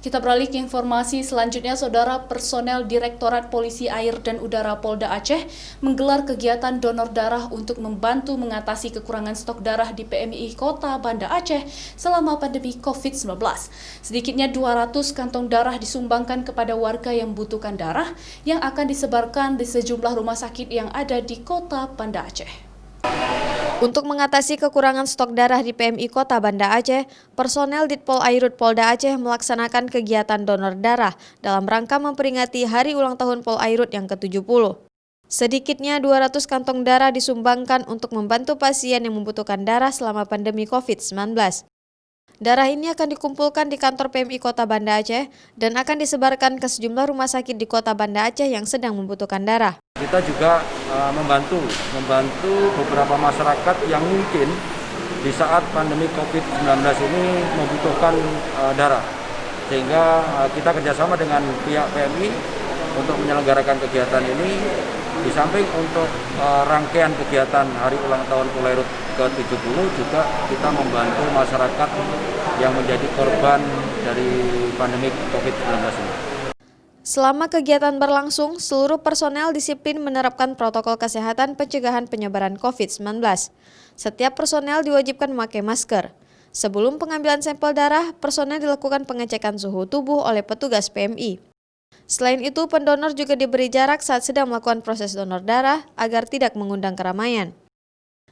Kita beralih ke informasi selanjutnya, Saudara. Personel Direktorat Polisi Air dan Udara Polda Aceh menggelar kegiatan donor darah untuk membantu mengatasi kekurangan stok darah di PMI Kota Banda Aceh selama pandemi COVID-19. Sedikitnya 200 kantong darah disumbangkan kepada warga yang membutuhkan darah yang akan disebarkan di sejumlah rumah sakit yang ada di Kota Banda Aceh. Untuk mengatasi kekurangan stok darah di PMI Kota Banda Aceh, personel Ditpol Airut Polda Aceh melaksanakan kegiatan donor darah dalam rangka memperingati Hari Ulang Tahun Pol Airut yang ke-70. Sedikitnya 200 kantong darah disumbangkan untuk membantu pasien yang membutuhkan darah selama pandemi COVID-19. Darah ini akan dikumpulkan di kantor PMI Kota Banda Aceh dan akan disebarkan ke sejumlah rumah sakit di Kota Banda Aceh yang sedang membutuhkan darah. Kita juga membantu beberapa masyarakat yang mungkin di saat pandemi COVID-19 ini membutuhkan darah. Sehingga kita kerjasama dengan pihak PMI untuk menyelenggarakan kegiatan ini. Di samping untuk rangkaian kegiatan Hari Ulang Tahun Pol Airut ke-70 juga kita membantu masyarakat yang menjadi korban dari pandemi COVID-19 ini. Selama kegiatan berlangsung, seluruh personel disiplin menerapkan protokol kesehatan pencegahan penyebaran COVID-19. Setiap personel diwajibkan memakai masker. Sebelum pengambilan sampel darah, personel dilakukan pengecekan suhu tubuh oleh petugas PMI. Selain itu, pendonor juga diberi jarak saat sedang melakukan proses donor darah agar tidak mengundang keramaian.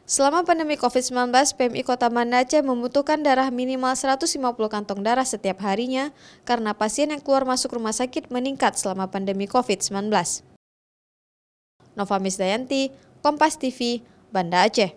Selama pandemi COVID-19, PMI Kota Banda Aceh membutuhkan darah minimal 150 kantong darah setiap harinya karena pasien yang keluar masuk rumah sakit meningkat selama pandemi COVID-19. Nova Misdayanti, Kompas TV, Banda Aceh.